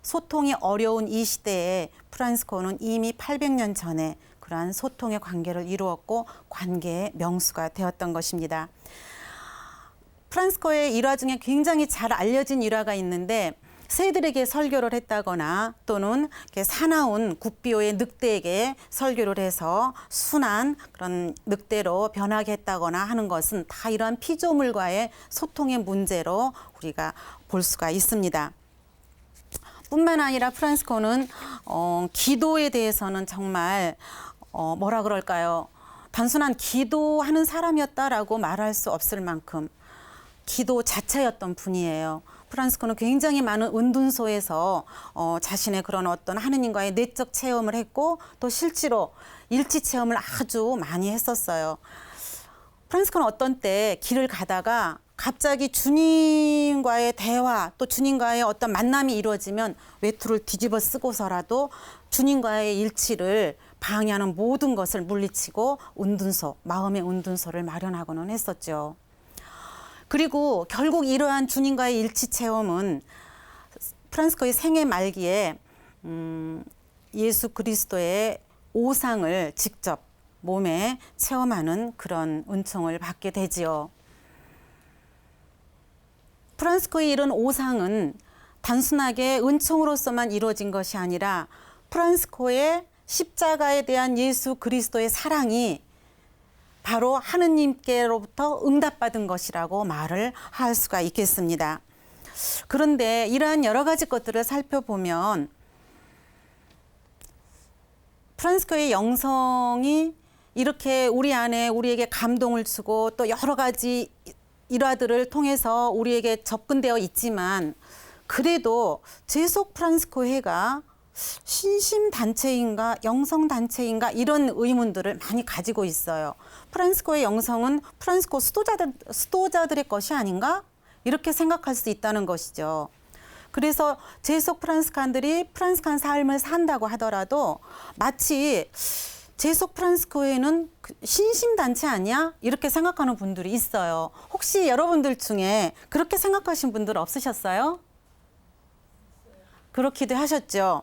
소통이 어려운 이 시대에 프란스코는 이미 800년 전에 그러한 소통의 관계를 이루었고 관계의 명수가 되었던 것입니다. 프란스코의 일화 중에 굉장히 잘 알려진 일화가 있는데 새들에게 설교를 했다거나 또는 사나운 굿비오의 늑대에게 설교를 해서 순한 그런 늑대로 변하게 했다거나 하는 것은 다 이러한 피조물과의 소통의 문제로 우리가 볼 수가 있습니다. 뿐만 아니라 프란스코는 기도에 대해서는 정말 뭐라 그럴까요? 단순한 기도하는 사람이었다라고 말할 수 없을 만큼 기도 자체였던 분이에요. 프란스코는 굉장히 많은 은둔소에서 자신의 그런 어떤 하느님과의 내적 체험을 했고 또 실제로 일치 체험을 아주 많이 했었어요. 프란스코는 어떤 때 길을 가다가 갑자기 주님과의 대화 또 주님과의 어떤 만남이 이루어지면 외투를 뒤집어 쓰고서라도 주님과의 일치를 방해하는 모든 것을 물리치고 은둔소, 마음의 은둔소를 마련하고는 했었죠. 그리고 결국 이러한 주님과의 일치 체험은 프란스코의 생애 말기에 예수 그리스도의 오상을 직접 몸에 체험하는 그런 은총을 받게 되지요. 프란스코의 이런 오상은 단순하게 은총으로서만 이루어진 것이 아니라 프란스코의 십자가에 대한 예수 그리스도의 사랑이 바로 하느님께로부터 응답받은 것이라고 말을 할 수가 있겠습니다. 그런데 이러한 여러 가지 것들을 살펴보면 프란스코의 영성이 이렇게 우리 안에 우리에게 감동을 주고 또 여러 가지 일화들을 통해서 우리에게 접근되어 있지만 그래도 제속 프란스코회가 신심단체인가 영성단체인가 이런 의문들을 많이 가지고 있어요. 프란스코의 영성은 프란스코 수도자들의 것이 아닌가? 이렇게 생각할 수 있다는 것이죠. 그래서 제속 프란스칸들이 프란스칸 삶을 산다고 하더라도 마치 제속 프란스코회는 신심단체 아니야? 이렇게 생각하는 분들이 있어요. 혹시 여러분들 중에 그렇게 생각하신 분들 없으셨어요? 그렇기도 하셨죠.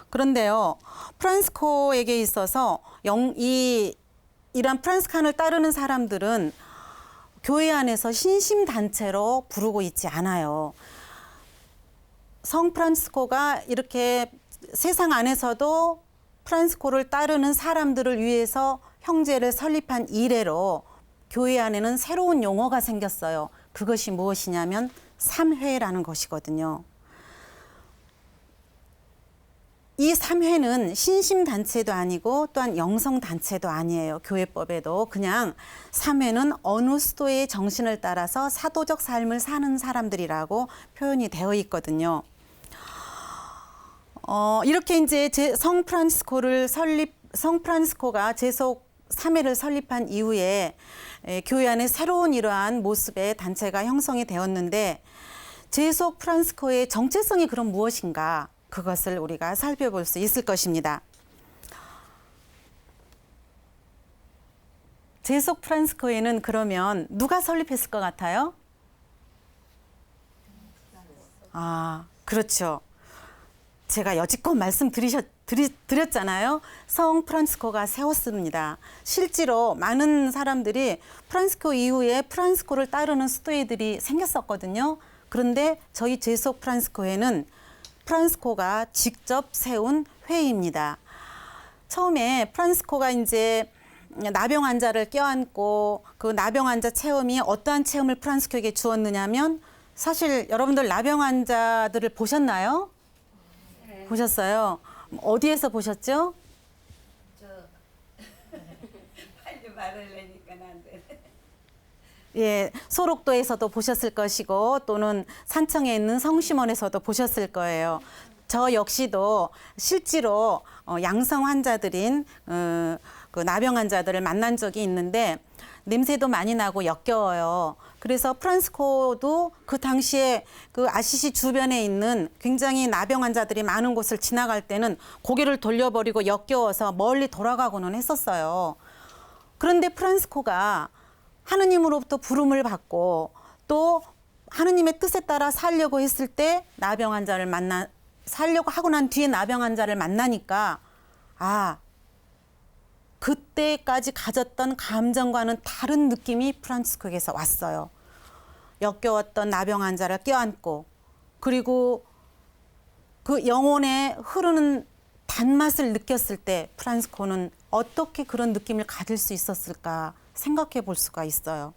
그런데요, 프란스코에게 있어서 이런 프란스칸을 따르는 사람들은 교회 안에서 신심단체로 부르고 있지 않아요. 성 프란시스코가 이렇게 세상 안에서도 프란시스코를 따르는 사람들을 위해서 형제를 설립한 이래로 교회 안에는 새로운 용어가 생겼어요. 그것이 무엇이냐면 삼회라는 것이거든요. 이 삼회는 신심단체도 아니고 또한 영성단체도 아니에요. 교회법에도 그냥 삼회는 어느 수도의 정신을 따라서 사도적 삶을 사는 사람들이라고 표현이 되어 있거든요. 이렇게 이제 성 프란시스코가 제속 3회를 설립한 이후에 교회 안에 새로운 이러한 모습의 단체가 형성이 되었는데 제속 프란시스코의 정체성이 그럼 무엇인가? 그것을 우리가 살펴볼 수 있을 것입니다. 제속 프란시스코회는 그러면 누가 설립했을 것 같아요? 그렇죠. 제가 여지껏 말씀드렸잖아요. 성 프란시스코가 세웠습니다. 실제로 많은 사람들이 프란시스코 이후에 프란시스코를 따르는 수도회들이 생겼었거든요. 그런데 저희 제속 프란시스코회는 프란시스코가 직접 세운 회의입니다. 처음에 프란시스코가 이제 나병 환자를 껴안고 그 나병 환자 체험이 어떠한 체험을 프란시스코에게 주었느냐면 사실 여러분들 나병 환자들을 보셨나요? 네. 보셨어요? 어디에서 보셨죠? 빨리 말하려니까 안 돼. 예, 소록도에서도 보셨을 것이고 또는 산청에 있는 성심원에서도 보셨을 거예요. 저 역시도 실제로 양성 환자들인 그 나병 환자들을 만난 적이 있는데 냄새도 많이 나고 역겨워요. 그래서 프란시스코도 그 당시에 그 아시시 주변에 있는 굉장히 나병 환자들이 많은 곳을 지나갈 때는 고개를 돌려버리고 역겨워서 멀리 돌아가고는 했었어요. 그런데 프란시스코가 하느님으로부터 부름을 받고 또 하느님의 뜻에 따라 살려고 했을 때 나병 환자를 살려고 하고 난 뒤에 나병 환자를 만나니까 그때까지 가졌던 감정과는 다른 느낌이 프란치스코에게서 왔어요. 역겨웠던 나병 환자를 껴안고 그리고 그 영혼에 흐르는 단맛을 느꼈을 때 프란치스코는 어떻게 그런 느낌을 가질 수 있었을까 생각해 볼 수가 있어요.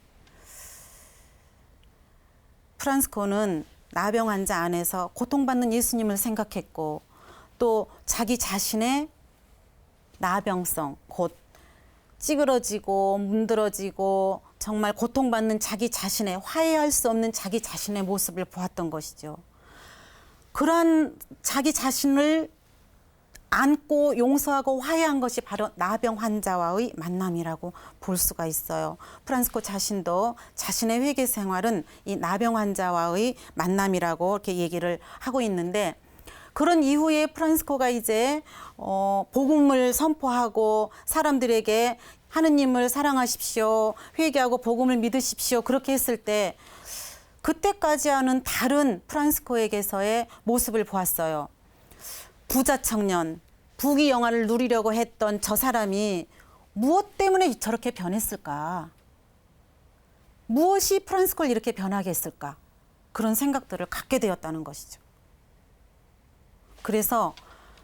프란치스코는 나병 환자 안에서 고통받는 예수님을 생각했고 또 자기 자신의 나병성, 곧 찌그러지고 문드러지고 정말 고통받는 자기 자신의 화해할 수 없는 자기 자신의 모습을 보았던 것이죠. 그러한 자기 자신을 안고 용서하고 화해한 것이 바로 나병 환자와의 만남이라고 볼 수가 있어요. 프란치스코 자신도 자신의 회개 생활은 이 나병 환자와의 만남이라고 이렇게 얘기를 하고 있는데 그런 이후에 프란치스코가 이제 복음을 선포하고 사람들에게 하느님을 사랑하십시오, 회개하고 복음을 믿으십시오 그렇게 했을 때 그때까지와는 다른 프란치스코에게서의 모습을 보았어요. 부자 청년, 부귀 영화를 누리려고 했던 저 사람이 무엇 때문에 저렇게 변했을까? 무엇이 프란치스코를 이렇게 변하게 했을까? 그런 생각들을 갖게 되었다는 것이죠. 그래서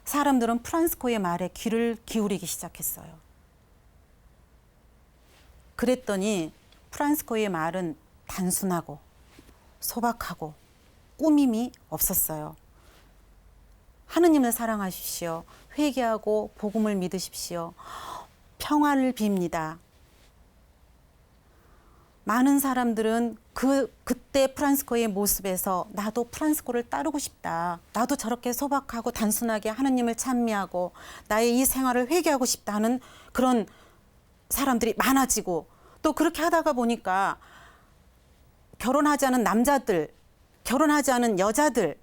사람들은 프란치스코의 말에 귀를 기울이기 시작했어요. 그랬더니 프란치스코의 말은 단순하고 소박하고 꾸밈이 없었어요. 하느님을 사랑하십시오. 회개하고 복음을 믿으십시오. 평화를 빕니다. 많은 사람들은 그때 프란치스코의 모습에서 나도 프란치스코를 따르고 싶다. 나도 저렇게 소박하고 단순하게 하느님을 찬미하고 나의 이 생활을 회개하고 싶다는 그런 사람들이 많아지고 또 그렇게 하다가 보니까 결혼하지 않은 남자들, 결혼하지 않은 여자들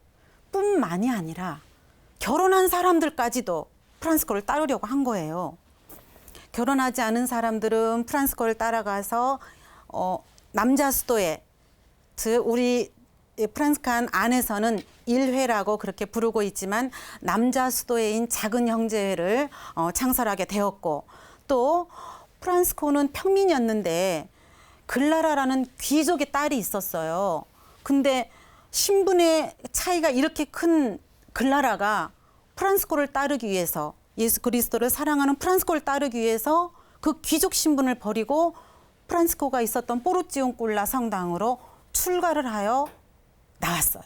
뿐만이 아니라 결혼한 사람들까지도 프란치스코를 따르려고 한 거예요. 결혼하지 않은 사람들은 프란치스코를 따라가서 남자 수도회, 즉 우리 프란치스칸 안에서는 일회라고 그렇게 부르고 있지만 남자 수도회인 작은 형제회를 창설하게 되었고 또 프란치스코는 평민이었는데 글라라라는 귀족의 딸이 있었어요. 근데 신분의 차이가 이렇게 큰 글라라가 프란치스코를 따르기 위해서 예수 그리스도를 사랑하는 프란치스코를 따르기 위해서 그 귀족 신분을 버리고 프란치스코가 있었던 포르지온꿀라 성당으로 출가를 하여 나왔어요.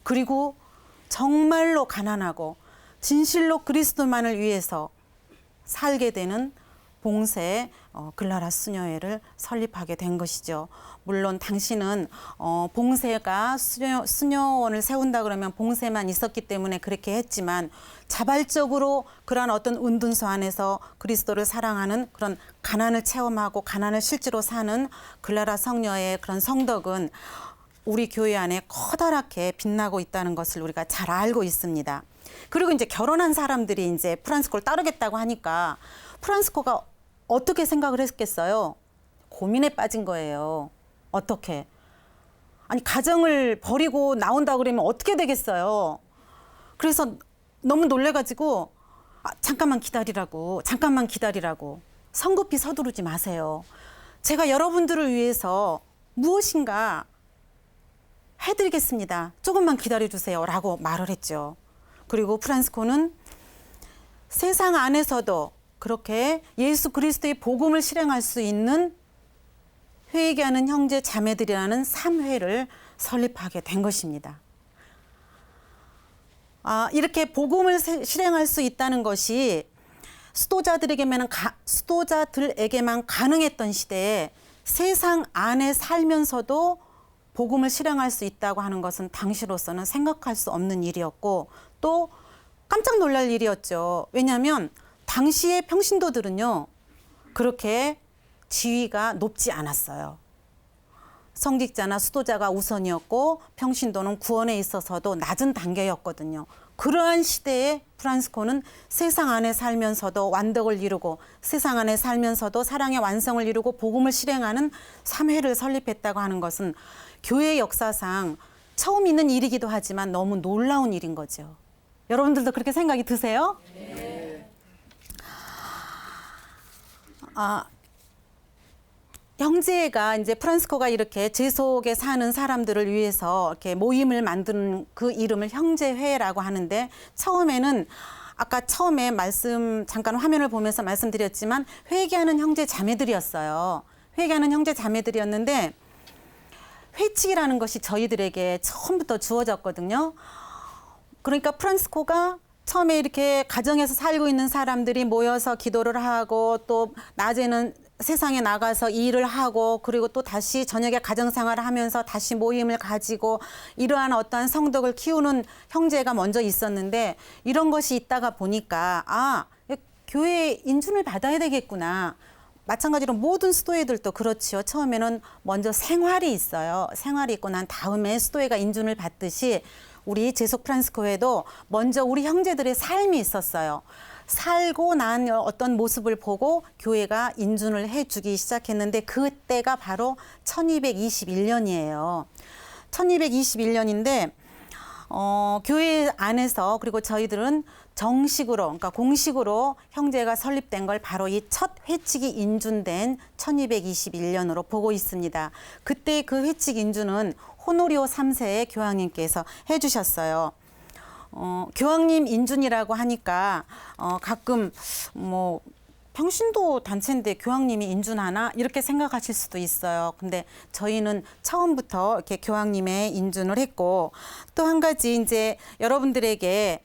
그리고 정말로 가난하고 진실로 그리스도만을 위해서 살게 되는 봉세 글라라 수녀회를 설립하게 된 것이죠. 물론 당시는 봉세가 수녀원을 세운다 그러면 봉세만 있었기 때문에 그렇게 했지만 자발적으로 그러한 어떤 은둔소 안에서 그리스도를 사랑하는 그런 가난을 체험하고 가난을 실제로 사는 글라라 성녀의 그런 성덕은 우리 교회 안에 커다랗게 빛나고 있다는 것을 우리가 잘 알고 있습니다. 그리고 이제 결혼한 사람들이 이제 프란치스코를 따르겠다고 하니까 프란치스코가 어떻게 생각을 했겠어요? 고민에 빠진 거예요. 어떻게? 아니 가정을 버리고 나온다 그러면 어떻게 되겠어요? 그래서 너무 놀래가지고 잠깐만 기다리라고 성급히 서두르지 마세요. 제가 여러분들을 위해서 무엇인가 해드리겠습니다. 조금만 기다려주세요 라고 말을 했죠. 그리고 프란치스코는 세상 안에서도 그렇게 예수 그리스도의 복음을 실행할 수 있는 회개하는 형제 자매들이라는 3회를 설립하게 된 것입니다. 이렇게 복음을 실행할 수 있다는 것이 수도자들에게만 가능했던 시대에 세상 안에 살면서도 복음을 실행할 수 있다고 하는 것은 당시로서는 생각할 수 없는 일이었고 또 깜짝 놀랄 일이었죠. 왜냐하면 당시의 평신도들은요 그렇게 지위가 높지 않았어요. 성직자나 수도자가 우선이었고 평신도는 구원에 있어서도 낮은 단계였거든요. 그러한 시대에 프란치스코는 세상 안에 살면서도 완덕을 이루고 세상 안에 살면서도 사랑의 완성을 이루고 복음을 실행하는 3회를 설립했다고 하는 것은 교회 역사상 처음 있는 일이기도 하지만 너무 놀라운 일인 거죠. 여러분들도 그렇게 생각이 드세요? 네. 형제가 이제 프란스코가 이렇게 제속에 사는 사람들을 위해서 이렇게 모임을 만드는 그 이름을 형제회라고 하는데, 처음에는 아까 처음에 잠깐 화면을 보면서 말씀드렸지만 회개하는 형제 자매들이었어요. 회개하는 형제 자매들이었는데 회칙이라는 것이 저희들에게 처음부터 주어졌거든요. 그러니까 프란스코가 처음에 이렇게 가정에서 살고 있는 사람들이 모여서 기도를 하고, 또 낮에는 세상에 나가서 일을 하고, 그리고 또 다시 저녁에 가정생활을 하면서 다시 모임을 가지고, 이러한 어떠한 성덕을 키우는 형제가 먼저 있었는데, 이런 것이 있다가 보니까 교회에 인준을 받아야 되겠구나. 마찬가지로 모든 수도회들도 그렇지요. 처음에는 먼저 생활이 있어요. 생활이 있고 난 다음에 수도회가 인준을 받듯이 우리 제속 프란스코회도 먼저 우리 형제들의 삶이 있었어요. 살고 난 어떤 모습을 보고 교회가 인준을 해주기 시작했는데, 그때가 바로 1221년이에요. 1221년인데 교회 안에서, 그리고 저희들은 정식으로, 그러니까 공식으로 형제가 설립된 걸 바로 이 첫 회칙이 인준된 1221년으로 보고 있습니다. 그때 그 회칙 인준은 호노리오 3세의 교황님께서 해주셨어요. 교황님 인준이라고 하니까 가끔 평신도 단체인데 교황님이 인준하나 이렇게 생각하실 수도 있어요. 근데 저희는 처음부터 이렇게 교황님의 인준을 했고, 또 한 가지 이제 여러분들에게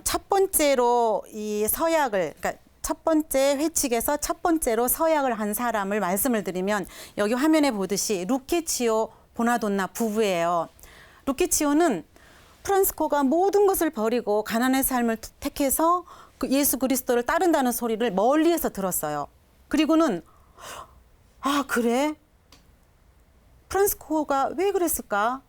첫 번째로 이 서약을, 그러니까 첫 번째 회칙에서 첫 번째로 서약을 한 사람을 말씀을 드리면, 여기 화면에 보듯이 루케치오 보나돈나 부부예요. 루케치오는 프란스코가 모든 것을 버리고 가난의 삶을 택해서 그 예수 그리스도를 따른다는 소리를 멀리에서 들었어요. 그리고는 그래? 프란스코가 왜 그랬을까?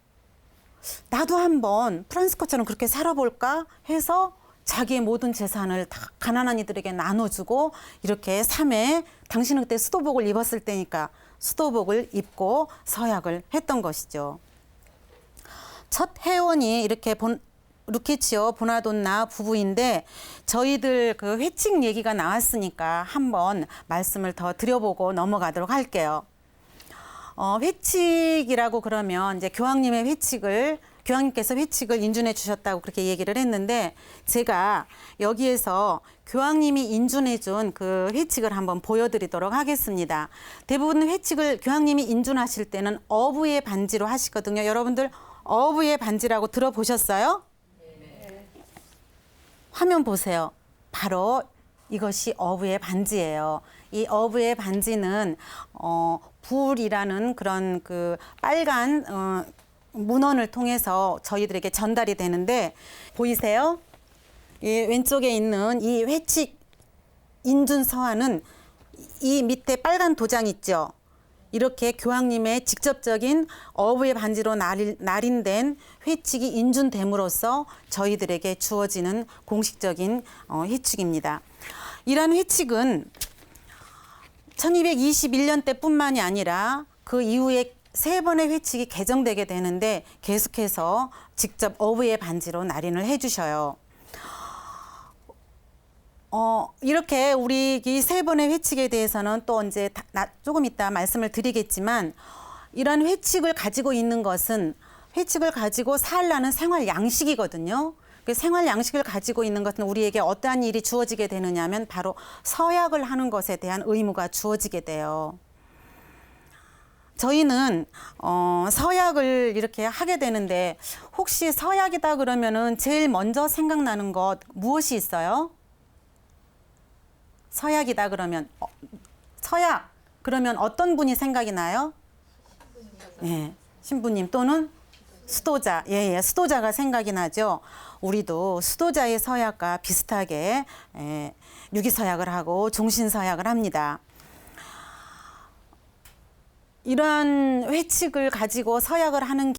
나도 한번 프란스코처럼 그렇게 살아볼까? 해서 자기의 모든 재산을 다 가난한 이들에게 나눠주고, 이렇게 3회, 당신은 그때 수도복을 입었을 때니까 수도복을 입고 서약을 했던 것이죠. 첫 회원이 이렇게 루케치오 보나돈나 부부인데, 저희들 그 회칙 얘기가 나왔으니까 한번 말씀을 더 드려보고 넘어가도록 할게요. 회칙이라고 그러면 이제 교황님께서 회칙을 인준해 주셨다고 그렇게 얘기를 했는데, 제가 여기에서 교황님이 인준해 준 그 회칙을 한번 보여드리도록 하겠습니다. 대부분 회칙을 교황님이 인준하실 때는 어부의 반지로 하시거든요. 여러분들 어부의 반지라고 들어보셨어요? 화면 보세요. 바로 이것이 어부의 반지예요. 이 어부의 반지는 불이라는 그런 그 빨간 문헌을 통해서 저희들에게 전달이 되는데, 보이세요? 이 왼쪽에 있는 이 회칙 인준 서한은 이 밑에 빨간 도장 있죠? 이렇게 교황님의 직접적인 어부의 반지로 날인된 회칙이 인준됨으로써 저희들에게 주어지는 공식적인 회칙입니다. 이러한 회칙은 1221년 때뿐만이 아니라 그 이후에 3번의 회칙이 개정되게 되는데, 계속해서 직접 어부의 반지로 날인을 해주셔요. 이렇게 우리 이 3번의 회칙에 대해서는 또 이제 조금 이따 말씀을 드리겠지만, 이런 회칙을 가지고 있는 것은 회칙을 가지고 살라는 생활 양식이거든요. 그 생활 양식을 가지고 있는 것은 우리에게 어떠한 일이 주어지게 되느냐 하면 바로 서약을 하는 것에 대한 의무가 주어지게 돼요. 저희는 서약을 이렇게 하게 되는데, 혹시 서약이다 그러면은 제일 먼저 생각나는 것 무엇이 있어요? 서약이다 그러면 서약 그러면 어떤 분이 생각이 나요? 네, 신부님 또는 수도자. 예, 수도자가 생각이 나죠. 우리도 수도자의 서약과 비슷하게 유기서약을 하고 종신서약을 합니다. 이러한 회칙을 가지고 서약을 하는